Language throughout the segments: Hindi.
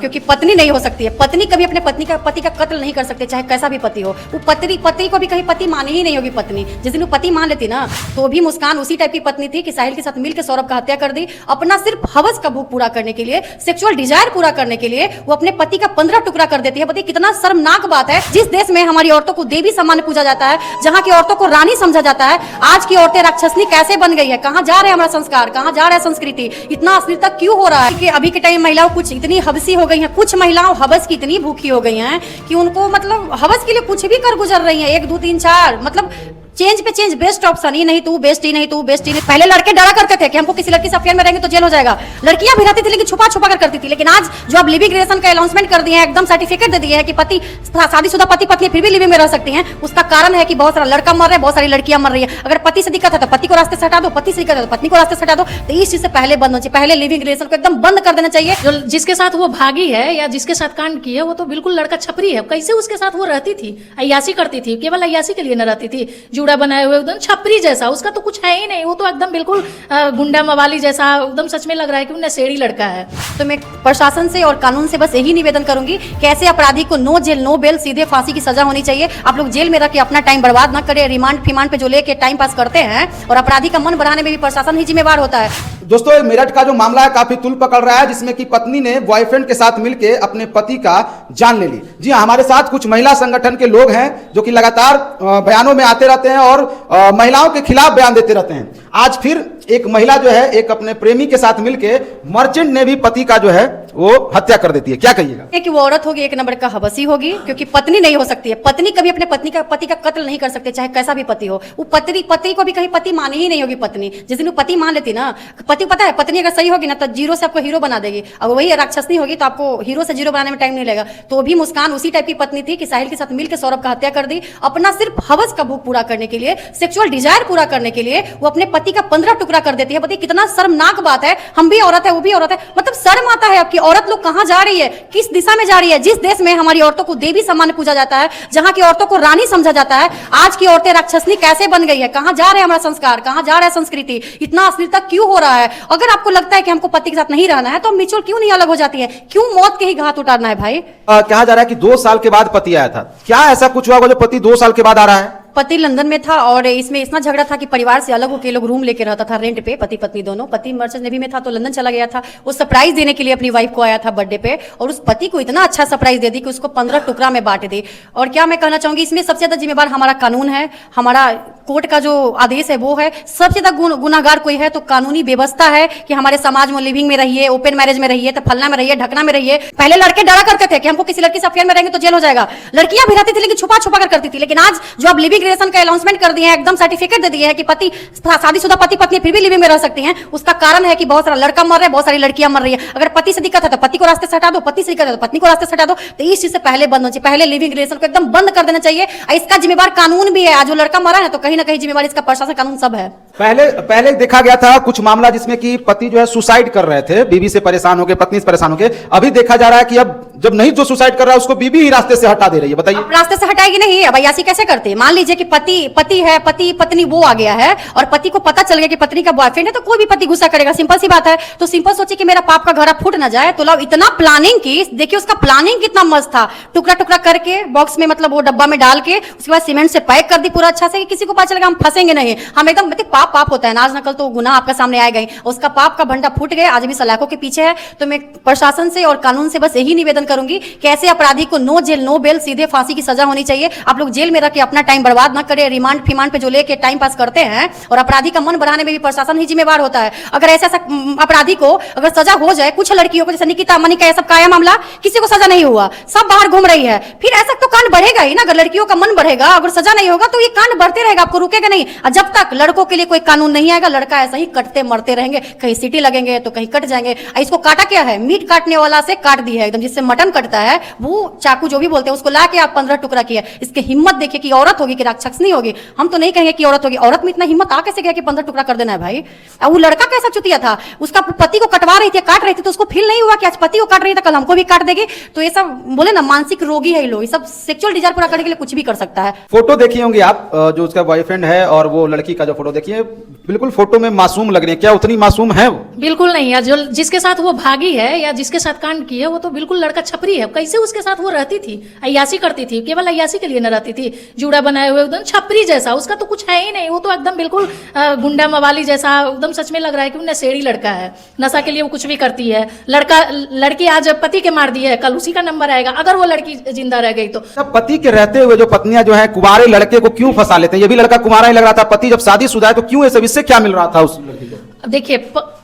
क्योंकि पत्नी नहीं हो सकती है। पत्नी कभी अपने पति का कत्ल नहीं कर सकते, चाहे कैसा भी पति हो। वो पति को भी कहीं पति मानी ही नहीं होगी पत्नी। जिस दिन वो पति मान लेती ना, तो भी मुस्कान उसी टाइप की पत्नी थी कि साहिल के साथ मिलकर सौरभ का हत्या कर दी। अपना सिर्फ हवस का भूख पूरा करने के लिए, सेक्सुअल डिजायर पूरा करने के लिए वो अपने पति का 15 टुकड़ा कर देती है। बताइए कितना शर्मनाक बात है। जिस देश में हमारी औरतों को देवी सम्मान पूजा जाता है, जहाँ की औरतों को रानी समझा जाता है, आज की औरतें राक्षसनी कैसे बन गई है। कहाँ जा रहे हैं हमारा संस्कार, कहाँ जा रहा है संस्कृति। इतना अश्लीलता क्यों हो रहा है कि अभी के टाइम महिलाओं कुछ इतनी हवसी हो गई हैं। कुछ महिलाओं हवस की इतनी भूखी हो गई हैं कि उनको मतलब हवस के लिए कुछ भी कर गुजर रही हैं। 1 2 3 4 मतलब चेंज पे चेंज, बेस्ट ऑप्शन ही नहीं तू बेस्ट ही नहीं तू बेस्ट ही नहीं। पहले लड़के डरा करते थे कि हमको किसी लड़की से अफेयर में रहेंगे तो जेल हो जाएगा। लड़कियां भी रहती थी लेकिन छुपा छुपा कर करती थी। लेकिन आज जो अब लिविंग रिलेशन का अनाउंसमेंट कर दिए हैं, एकदम सर्टिफिकेट दे दिए हैं कि पति शादीशुदा पति पत्नी फिर भी लिविंग में रह सकती हैं। उसका कारण है कि बहुत सारा लड़का मर रहा है, बहुत सारी लड़कियां मर रही है। अगर पति से दिक्कत है तो पति को रास्ते से हटा दो, पति से दिक्कत है तो पत्नी को रास्ते से हटा दो। तो इस चीज से पहले बंद होना चाहिए। पहले लिविंग रिलेशन को एकदम बंद कर देना चाहिए। जो जिसके साथ वो भागी है या जिसके साथ कांड की है वो तो बिल्कुल लड़का छपरी है। कैसे उसके साथ वो रहती थी, अय्यासी करती थी, केवल अय्यासी के लिए न रहती थी। जूड़ा बनाए हुए एकदम छपरी जैसा, उसका तो कुछ है ही नहीं। वो तो एकदम बिल्कुल गुंडा मवाली जैसा, एकदम सच में लग रहा है कि वो नशेड़ी लड़का है। तो मैं प्रशासन से और कानून से बस यही निवेदन करूंगी कि ऐसे अपराधी को नो जेल नो बेल, सीधे फांसी की सजा होनी चाहिए। आप लोग जेल में रख के अपना टाइम बर्बाद ना करें। रिमांड फिमांड पे जो लेके टाइम पास करते हैं, और अपराधी का मन बढ़ाने में भी प्रशासन ही जिम्मेवार होता है। दोस्तों, ये मेरठ का जो मामला है काफी तुल पकड़ रहा है, जिसमें कि पत्नी ने बॉयफ्रेंड के साथ मिलकर अपने पति का जान ले ली। जी हाँ, हमारे साथ कुछ महिला संगठन के लोग हैं जो कि लगातार बयानों में आते रहते हैं और महिलाओं के खिलाफ बयान देते रहते हैं। आज फिर एक महिला जो है एक अपने प्रेमी के साथ मिलकर मर्चेंट ने भी पति का जो है वो हत्या कर देती है। क्या कहिएगा? कि वो औरत होगी, 1 नंबर का हवसी होगी, क्योंकि पत्नी नहीं हो सकती है। पत्नी कभी अपने पति का कत्ल नहीं कर सकते, चाहे कैसा भी पति हो। वो पति को भी कहीं पति मानी ही नहीं होगी पत्नी। जिस दिन वो पति मान लेती ना, पति पता है पत्नी अगर सही होगी ना तो 0 से आपको हीरो बना देगी। अगर वही राक्षसनी होगी तो आपको हीरो से 0 बनाने में टाइम नहीं लगेगा। तो भी मुस्कान उसी टाइप की पत्नी थी कि साहिल के साथ मिलकर सौरभ का हत्या कर दी। अपना सिर्फ हवस का भूख पूरा करने के लिए, सेक्सुअल डिजायर पूरा करने के लिए वो अपने पति का 15 टुकड़ा कर देती है। बताइए कितना शर्मनाक बात है। हम भी औरत है, वो भी औरत है। मतलब शर्म आता है आपकी। औरत लोग कहाँ जा रही है, किस दिशा में जा रही है। जिस देश में हमारी औरतों को देवी सम्मान पूजा जाता है, जहाँ की औरतों को रानी समझा जाता है, आज की औरतें राक्षसनी कैसे बन गई है। कहाँ जा रहे हैं हमारा संस्कार, कहाँ जा रहा है संस्कृति। इतना अश्लीलता क्यों हो रहा है। अगर आपको लगता है कि हमको पति के साथ नहीं रहना है तो म्यूचुअल क्यों नहीं अलग हो जाती है। क्यों मौत के ही घाट उतारना है भाई। कहा जा रहा है कि 2 साल के बाद पति आया था। क्या ऐसा कुछ हुआ जो पति 2 साल के बाद आ रहा है? पति लंदन में था और इसमें इतना झगड़ा था कि परिवार से अलग होकर लोग रूम लेके रहता था रेंट पे, पति पत्नी दोनों। पति मर्चेंट नेवी में था तो लंदन चला गया था। वो सरप्राइज देने के लिए अपनी वाइफ को आया था बर्थडे पे, और उस पति को इतना अच्छा सरप्राइज दे दी कि उसको 15 टुकड़ा में बांट दी। और क्या मैं कहना चाहूंगी, इसमें सबसे ज्यादा जिम्मेवार हमारा कानून है, हमारा कोर्ट का जो आदेश है वो है। सबसे ज्यादा गुनाहगार कोई है तो कानूनी व्यवस्था है कि हमारे समाज में लिविंग में रहिए, ओपन मैरिज में रहिए, तो फलना में रहिए, ढकना में रहिए। पहले लड़के डरा करते थे कि हमको किसी लड़की से अफेयर में रहेंगे तो जेल हो जाएगा। लड़कियां भी रहती थी लेकिन छुपा छुपा कर करती थी। लेकिन आज जो अब लिविंग रिलेशन का अनाउंसमेंट कर दिए हैं, एकदम सर्टिफिकेट दे दिए हैं कि पति शादीशुदा पति पत्नी फिर भी लिविंग में रह सकती हैं। उसका कारण है कि बहुत सारा लड़का मर रहा है, बहुत सारी लड़कियां मर रही है। अगर पति से दिक्कत है तो पति को रास्ते से हटा दो, पति से दिक्कत है तो पत्नी को रास्ते से हटा दो। तो इस चीज से पहले बंद होना चाहिए। पहले लिविंग रिलेशन को एकदम बंद कर देना चाहिए। इसका जिम्मेवार कानून भी है। आज जो लड़का मरा है तो कहीं ना कहीं जिम्मेवार इसका प्रशासन, कानून सब है। पहले देखा गया था कुछ मामला जिसमें कि पति जो है सुसाइड कर रहे थे, बीवी से परेशान होकर, पत्नी से परेशान होकर। अभी देखा जा रहा है कि अब जब नहीं जो सुसाइड कर रहा है उसको बीवी ही रास्ते से हटा दे रही है। बताइए, रास्ते से हटाएगी नहीं। अब अय्यासी कैसे करते हैं। मान लीजिए कि पति है, पति पत्नी वो आ गया है और पति को पता चल गया कि पत्नी का बॉयफ्रेंड है, तो कोई भी पति गुस्सा करेगा, सिंपल सी बात है। तो सिंपल सोचिए कि मेरा पाप का घड़ा फूट ना जाए। तो लोग इतना प्लानिंग की, देखिए उसका प्लानिंग कितना मस्त था। टुकड़ा टुकड़ा करके बॉक्स में, मतलब वो डब्बा में डाल के, उसके बाद सीमेंट से पैक कर दी पूरा अच्छा से कि किसी को पता चलेगा हम फंसेंगे नहीं। हम एकदम पाप होता है ना, आज नकल तो गुनाह आपका सामने आएगा ही। उसका पाप का भंडा फूट गया, आज भी सलाखों के पीछे है। तो मैं प्रशासन से और कानून से बस यही निवेदन करूंगी कि ऐसे अपराधी को नो जेल नो बेल, सीधे फांसी की सजा होनी चाहिए। आप लोग जेल में रख के अपना टाइम बर्बाद ना करें। रिमांड फिमांड पे जो लेके टाइम पास करते हैं, और अपराधी का मन बढ़ाने में भी प्रशासन ही जिम्मेवार होता है। अगर ऐसा अपराधी को अगर सजा हो जाए, कुछ लड़कियों को जैसे निकिता मनिका ये सब का मामला, किसी को सजा नहीं हुआ, सब बाहर घूम रही है, फिर ऐसा तो कांड बढ़ेगा ही ना। अगर लड़कियों का मन बढ़ेगा, अगर सजा नहीं होगा तो ये कांड बढ़ते रहेगा, आपको रुकेगा नहीं। जब तक लड़कों के लिए कोई कानून नहीं आएगा, लड़का ऐसा ही कटते मरते रहेंगे। कहीं सीटी लगेंगे तो कहीं कट जाएंगे। इसको काटा क्या है, मीट काटने वाला से काट दी है एकदम, जिससे मटन मटन कटता है, वो चाकू जो भी बोलते हैं उसको ला के आप 15 टुकड़ा किया, इसकी हिम्मत देखिए कि औरत होगी कि राक्षस नहीं होगी। हम तो नहीं कहेंगे कि औरत होगी, औरत में इतना हिम्मत आ कैसे गया कि 15 टुकड़ा कर देना है भाई। अब वो लड़का कैसा चुतिया था, उसका पति को कटवा रही थी, काट रही थी, तो उसको फील नहीं हुआ कि आज पति को काट रही है तो कल हमको भी काट देगी। तो ये सब बोले ना मानसिक रोगी है ये लोग, ये सब सेक्सुअल डिजायर पूरा करने के लिए कुछ भी कर सकता है। फोटो देखी होंगी आप, जो उसका बॉयफ्रेंड है और वो लड़की का जो फोटो देखिए, बिल्कुल फोटो में मासूम लग रही है, क्या उतनी मासूम है वो? बिल्कुल नहीं, या जो जिसके साथ वो भागी है या जिसके साथ कांड की है वो तो बिल्कुल लड़का छपरी है। कैसे उसके साथ वो रहती थी, अय्यासी करती थी, केवल अय्यासी के लिए न रहती थी, जूड़ा बनाए हुए एकदम छपरी जैसा, उसका तो कुछ है ही नहीं, वो तो एकदम बिल्कुल गुंडा मवाली जैसा, एकदम सच में लग रहा है कि वो नशेड़ी लड़का है, नशा के लिए वो कुछ भी करती है। लड़की आज पति के मार दी है, कल उसी का नंबर आएगा अगर वो लड़की जिंदा रह गई तो। पति के रहते हुए जो पत्नियां जो है कुंवारे लड़के को क्यों फंसा लेते हैं? ये भी लड़का कुंवारा ही लग रहा था, पति जब शादीशुदा है तो क्यों ये सब, इससे क्या मिल रहा था उस लड़की को? देखिए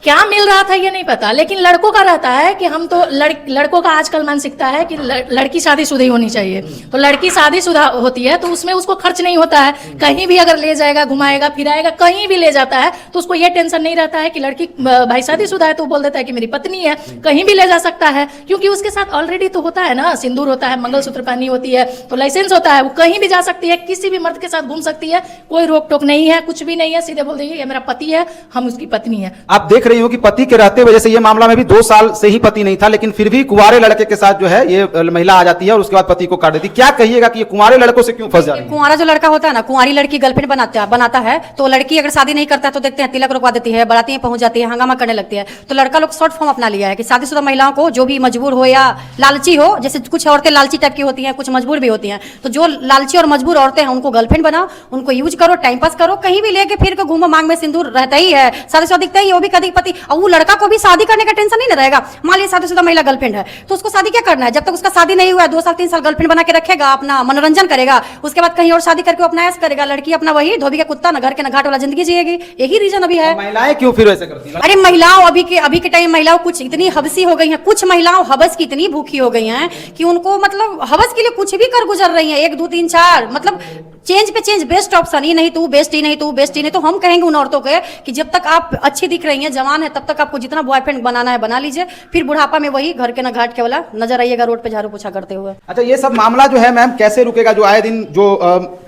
क्या मिल रहा था ये नहीं पता, लेकिन लड़कों का रहता है कि हम तो लड़कों का आजकल मानसिकता है कि लड़की शादीशुदा ही होनी चाहिए। तो लड़की शादीशुदा होती है तो उसमें उसको खर्च नहीं होता है, कहीं भी अगर ले जाएगा, घुमाएगा फिराएगा, कहीं भी ले जाता है तो उसको ये टेंशन नहीं रहता है कि लड़की भाई शादीशुदा है तो बोल देता है कि मेरी पत्नी है, कहीं भी ले जा सकता है, क्योंकि उसके साथ ऑलरेडी तो होता है ना, सिंदूर होता है, मंगलसूत्र पहनी होती है, तो लाइसेंस होता है, वो कहीं भी जा सकती है, किसी भी मर्द के साथ घूम सकती है, कोई रोक टोक नहीं है, कुछ भी नहीं है, सीधे बोल देंगे ये मेरा पति है, हम उसकी पत्नी है। आप देख रही हो कि पति के रहते वजह से ये मामला में भी 2 साल से ही पति नहीं था, लेकिन फिर भी कुंवारे लड़के के साथ जो है ये महिला आ जाती है और उसके बाद पति को काट देती है। क्या कहिएगा कि ये कुंवारे लड़कों से क्यों फंस जा रही है? कुंवारा जो लड़का होता है ना, कुंवारी लड़की गर्लफ्रेंड बनाता है तो लड़की अगर शादी नहीं करता है तो देखते हैं तिलक रुकवा देती है, बारातियां पहुंच जाती है, हंगामा करने लगती है। तो लड़का लोग शॉर्ट फॉर्म अपना लिया है कि शादीशुदा महिलाओं को जो भी मजबूर हो या लालची हो, जैसे कुछ औरतें लालची टाइप की होती हैं, कुछ मजबूर भी होती हैं, तो जो लालची और मजबूर औरतें हैं उनको गर्लफ्रेंड बनाओ, उनको यूज करो, टाइम पास करो, कहीं भी लेके फिर के घूमो, मांग में सिंदूर रहता ही है, शादीशुदा दिखता ही, वो भी कभी पति। और वो लड़का को भी शादी करने का टेंशन नहीं रहेगा। मान लीजिए शादीशुदा महिला गर्लफ्रेंड है तो उसको शादी क्या करना है, जब तक उसका शादी नहीं हुआ है 2 साल 3 साल गर्लफ्रेंड बना के रखेगा, अपना मनोरंजन करेगा, उसके बाद कहीं और शादी करके अपना ऐश करेगा। लड़की अपना वही धोबी का कुत्ता न घर के न घाट वाला जिंदगी जिएगी, यही रीजन अभी है। महिलाएं क्यों फिर ऐसे करती हैं? अरे महिलाओं अभी के टाइम महिलाओं कुछ इतनी हबसी हो गई हैं, कुछ महिलाओं हवस की इतनी भूखी हो गई हैं कि उनको मतलब हवस के लिए कुछ भी कर गुजर रही हैं, 1 2 3 4 मतलब चेंज पे चेंज, बेस्ट ऑप्शन, ही नहीं तू बेस्ट, ही नहीं तू बेस्ट, ही नहीं। तो हम कहेंगे उन औरतों के कि जब तक आप अच्छी दिख रही हैं, जवान है, तब तक आपको जितना बॉयफ्रेंड बनाना है बना लीजिए, फिर बुढ़ापा में वही घर के न घाट के वाला नजर आइएगा रोड पे झाड़ू पोछा करते हुए। अच्छा, ये सब मामला जो है मैम कैसे रुकेगा, जो आए दिन जो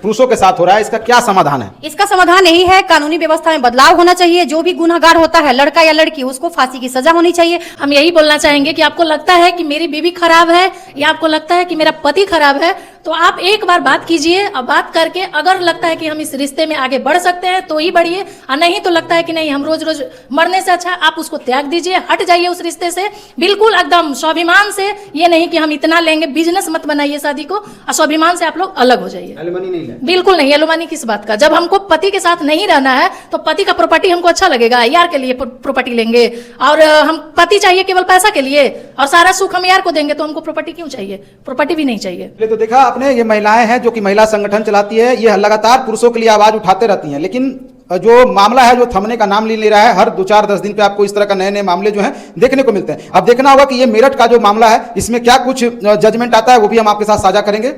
पुरुषों के साथ हो रहा है, इसका क्या समाधान है? इसका समाधान यही है, कानूनी व्यवस्था में बदलाव होना चाहिए। जो भी गुनहगार होता है, लड़का या लड़की, उसको फांसी की सजा होनी चाहिए। हम यही बोलना चाहेंगे कि आपको लगता है कि मेरी बीवी खराब है या आपको लगता है कि मेरा पति खराब है, तो आप एक बार बात कीजिए, और बात करके अगर लगता है कि हम इस रिश्ते में आगे बढ़ सकते हैं तो ही बढ़िए, और नहीं तो लगता है कि नहीं हम रोज रोज मरने से अच्छा आप उसको त्याग दीजिए, हट जाइए उस रिश्ते से, बिल्कुल एकदम स्वाभिमान से। ये नहीं कि हम इतना लेंगे, बिजनेस मत बनाइए शादी को, और स्वाभिमान से आप लोग अलग हो जाइए। एलुमनी नहीं ले, बिल्कुल नहीं, एलुमनी किस बात का? जब हमको पति के साथ नहीं रहना है तो पति का प्रॉपर्टी हमको अच्छा लगेगा, यार के लिए प्रॉपर्टी लेंगे, और हम पति चाहिए केवल पैसा के लिए, और सारा सुख हम यार को देंगे, तो हमको प्रॉपर्टी क्यों चाहिए? प्रॉपर्टी भी नहीं चाहिए। तो देखा आपने, ये महिलाएं हैं जो कि महिला संगठन चलाती है, ये लगातार पुरुषों के लिए आवाज उठाते रहती हैं, लेकिन जो मामला है जो थमने का नाम ले रहा है, हर 2-4-10 दिन पे आपको इस तरह का नए नए मामले जो हैं देखने को मिलते हैं। अब देखना होगा कि ये मेरठ का जो मामला है इसमें क्या कुछ जजमेंट आता है, वो भी हम आपके साथ साझा करेंगे।